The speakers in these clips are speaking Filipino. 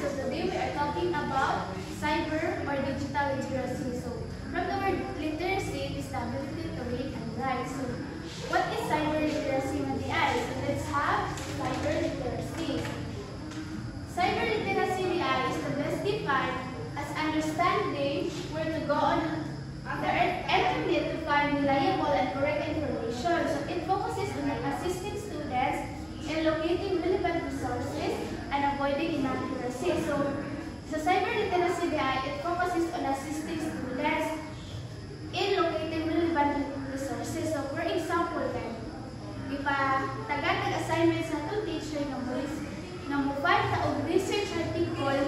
So today we are talking about cyber or digital literacy. So from the word literacy, it is the ability to read and write. So what is cyber literacy, Madiay? So let's have cyber literacy. Cyber literacy is the best defined as understanding where to go on the internet to find reliable and correct information. So it focuses on assisting students in locating relevant resources and avoiding inaccuracy. So cyber literacy it focuses on assisting students in locating relevant resources. So for example, tagatag assignments na itong teacher na mobile sa og research article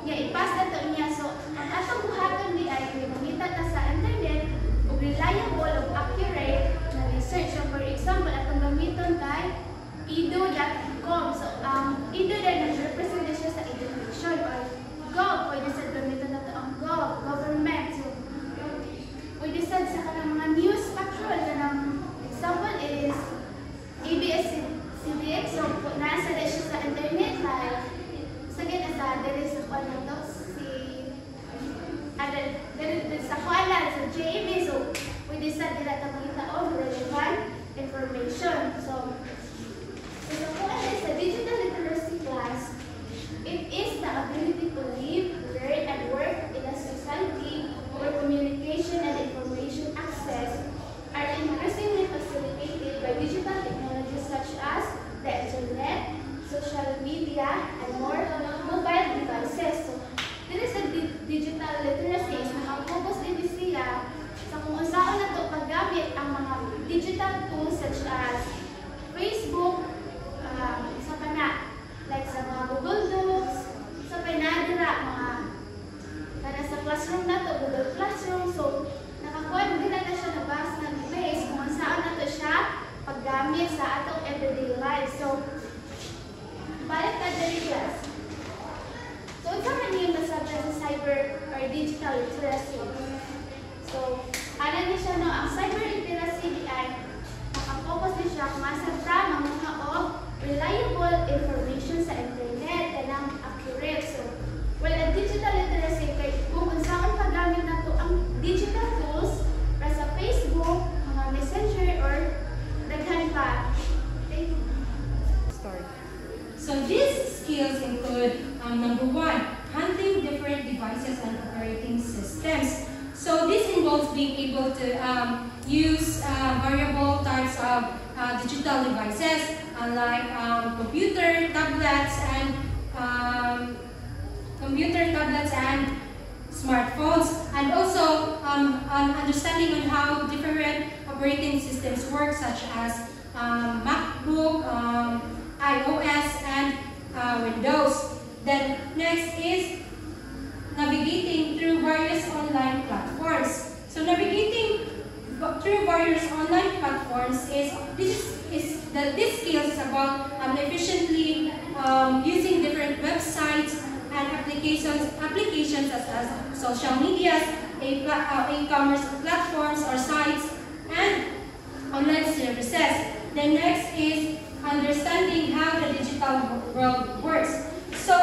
nga ipas na ito niya. So ang atong buhaton ay mamita ta sa internet og reliable og accurate na research. So for example, atong gamiton kay edu.com. So edu na represent siya sa education or gov. Pwede sa gamiton na ito ang gov, government. So pwede sa kanang mga news patrol. Kanang example is ABS-CBN. So nasa na siya sa internet live. Sa gina sa there is one na to sa kuala sa JB. So pwede sa nila ito makita o relevant information. So sa kuala sa digital literacy class, it is the ability to live, learn, and work in a society where communication and information access are increasingly facilitated by digital technologies such as the internet, social media, and more mobile devices. So, this is a digital literacy. So, nakafocus din siya sa kung saan na ito paggamit ang mga digital tools such as Facebook, sa pana, like sa mga Google Docs, sa panadira, para sa classroom na to, Google Classroom. So, nakakuha din na siya nabas ng place kung saan na to siya paggamit sa atong everyday life. So, balik ka dali class. So, unsa man yung nasabi sa cyber or digital literacy? So, ano ni siya no, ang cyber literacy ay nakafocus din siya kung asa ta mga reliable information sa internet and ang accurate. So, well, ang digital literacy kay kung saan paggamit nato ang digital tools para sa Facebook, mga messenger or daghan pa. Okay. Start. So these skills include number 1, handling different devices and operating systems. So this involves being able to use variable types of digital devices like computer, tablets, and smartphones, and also understanding on how different operating systems work, such as MacBook, iOS, and Windows. Then next is navigating through various online platforms. So navigating through various online platforms this skill is about efficiently using different websites and applications such as social medias, e-commerce platforms or sites, and online services. Then next is understanding how the digital world works. So,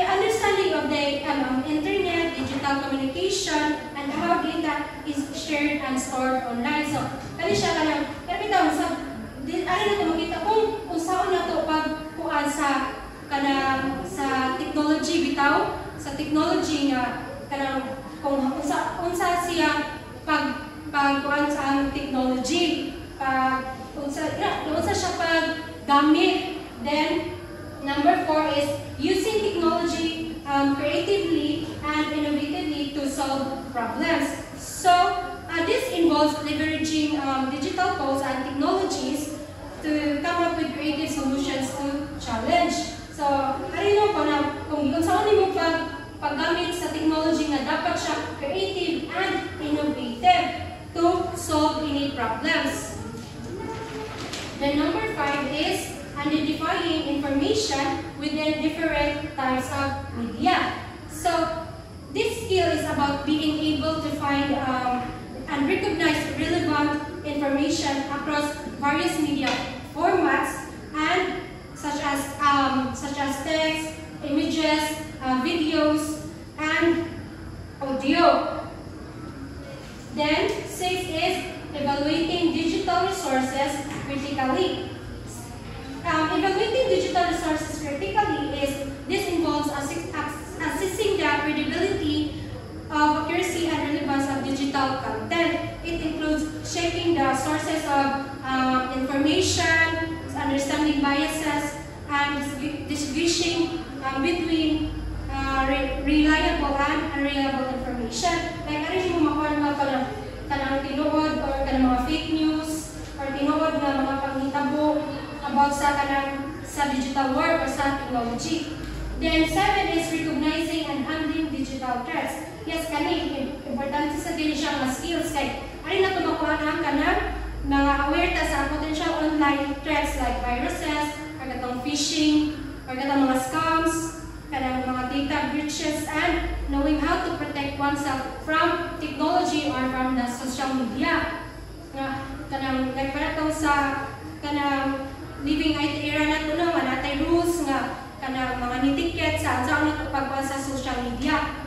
understanding of the internet, digital communication, and how data is shared and stored online. So, kani siya makita kung saan na to pagkuan sa technology bitaw, sa technology nga kung unsa siya pagkuan sa technology, unsa siya paggamit. Then number 4 is using technology creatively and innovatively to solve problems. So this involves leveraging digital tools and technologies to come up with creative solutions to challenge. So, harino ko na kung saan mo paggamit sa technology nga dapat siya creative and innovative to solve any problems. Then number 5 is identifying information within different types of media. So, this skill is about being able to find and recognize relevant information across various media formats and such as such as text, images, videos, and audio. Then 6 is evaluating digital resources critically. Evaluating digital resources critically this involves assessing the credibility of accuracy and relevance of digital content. It includes checking the sources of information, understanding biases, and distinguishing between reliable and unreliable information. Like, ano yung makuha nga kanang tinuod or kanang mga fake news or tinuod na mga panghitabo about sa digital world or sa technology. Then 7 is recognizing and handling digital threats. Yes, kani importante sa din siya mga skills kay ari na tumakuha na kanang mga aware ta sa potential online threats like viruses, or katong phishing, or katong mga scams, kanang mga data breaches, and knowing how to protect oneself from technology or from the social media. Kanang like para tong sa kanang living IT era na ito naman, natay rules nga kanang mga nitiket sa saan na pagkuha sa social media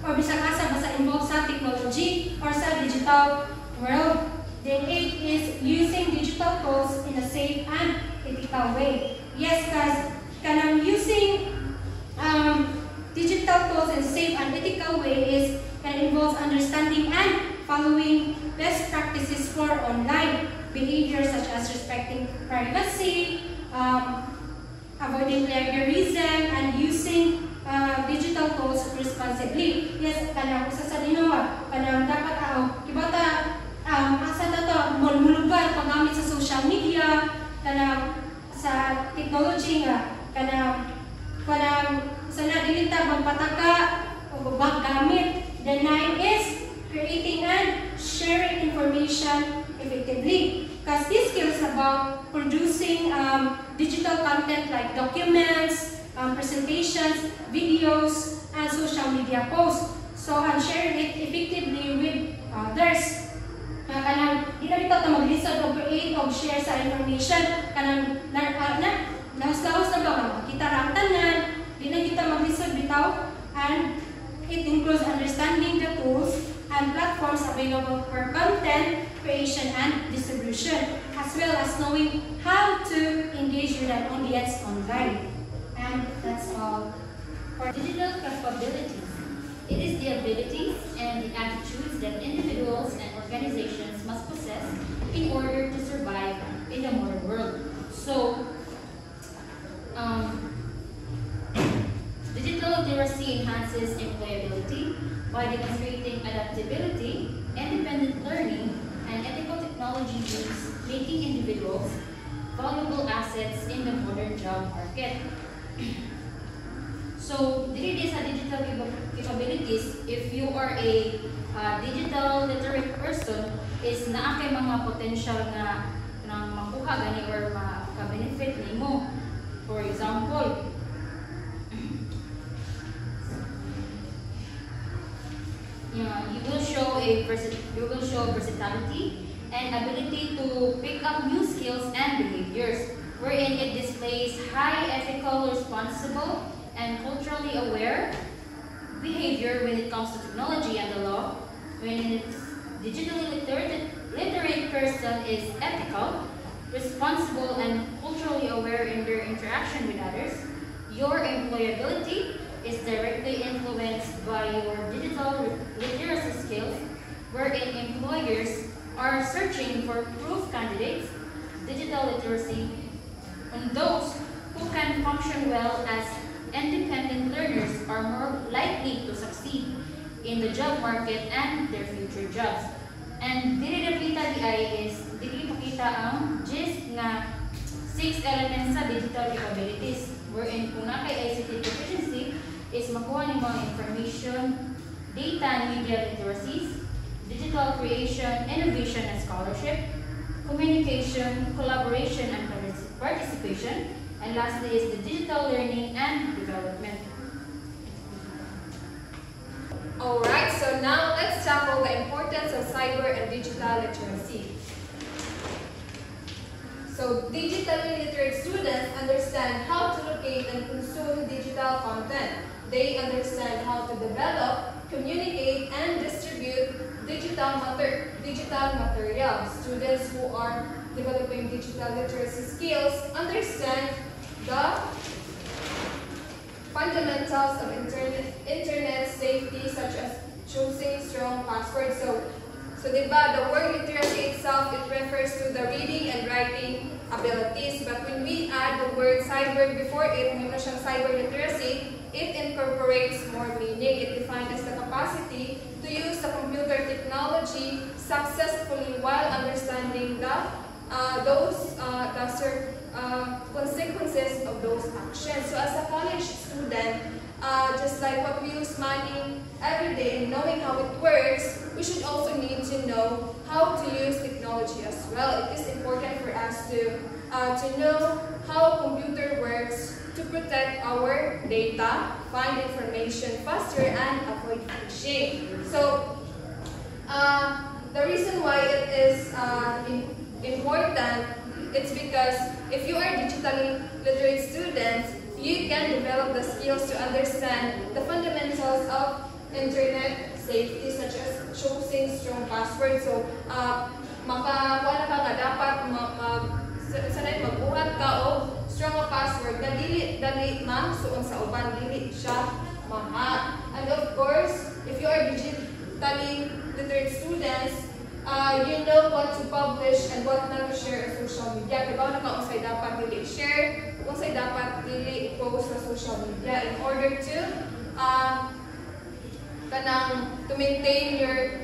or bisag asa basta involved sa technology or sa digital world. Then 8 is using digital tools in a safe and ethical way. Yes, guys, kanang using digital tools in a safe and ethical way involves understanding and following best practices for online behavior such as respecting privacy, avoiding plagiarism, and using digital tools responsibly. Yes, kanang usa sa dinawa, kanang dapat kibata asa ta mululugan paggamit sa social media, kanang sa technology nga, kanang sana dili ta magpataka o gamit. The 9 is creating and sharing information effectively. Because this skill is about producing digital content like documents, presentations, videos, and social media posts. So, and sharing it effectively with others. Kanang di na bitaw ta mag-listen o create o share sa information. Kanang lahos-lahos na ba kita ra ang tanan, di na kita mag-listen bitaw, and it includes understanding the tools and platforms available for content creation and distribution, as well as knowing how to engage with an audience online. And that's all for digital capabilities. It is the abilities and the attitudes that individuals and organizations must possess in order to survive in the modern world. So, digital literacy enhances employability by demonstrating adaptability, independent learning, and ethical technology use, making individuals valuable assets in the modern job market. So, dili sa digital capabilities, if you are a digital literate person, is naa kay mga potential na makuha gani or maka-benefit nimo. For example, you will show versatility and ability to pick up new skills and behaviors, wherein it displays high ethical, responsible, and culturally aware behavior when it comes to technology and the law. When it's digitally literate person is ethical, responsible, and culturally aware in their interaction with others, your employability is directly influenced by your digital literacy skills, wherein employers are searching for proof candidates, digital literacy, and those who can function well as independent learners are more likely to succeed in the job market and their future jobs. And dili kita is dili makita ang gist nga 6 elements sa digital capabilities, wherein kung na kay ICT proficiency is makuha ni mga information, data and media literacies, digital creation, innovation and scholarship, communication, collaboration and participation, and lastly is the digital learning and development. Alright, so now let's tackle the importance of cyber and digital literacy. So digitally literate students understand how to locate and they understand how to develop, communicate, and distribute digital materials. Students who are developing digital literacy skills understand the fundamentals of internet safety, such as choosing strong passwords. So diba, the word literacy itself, it refers to the reading and writing abilities. But when we add the word cyber before it, may siyang cyber literacy, it incorporates more meaning. It defines the capacity to use the computer technology successfully while understanding the consequences of those actions. So as a college student, just like what we use money every day and knowing how it works, we should also need to know how to use technology as well. It is important for us to know how computer works to protect our data, find information faster, and avoid phishing. So the reason why it is important, it's because if you are digitally literate students, you can develop the skills to understand the fundamentals of internet safety, such as choosing strong passwords. So, wala ka nga dapat sanay magbuhat ka o strong password na dili masuon sa uban, dili siya maha. And of course, if you are digitally literate students, you know what to publish and what not to share on social media. Diba na kung sa'y dapat dili share, kung sa'y dapat dili i-post sa social media in order to to maintain your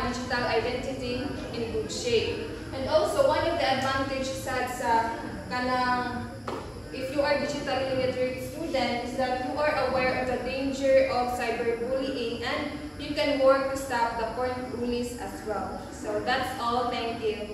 digital identity in good shape. And also, one of the advantages sa if you are digitally literate student is that you are aware of the danger of cyberbullying and you can work to stop the current bullies as well. So that's all. Thank you.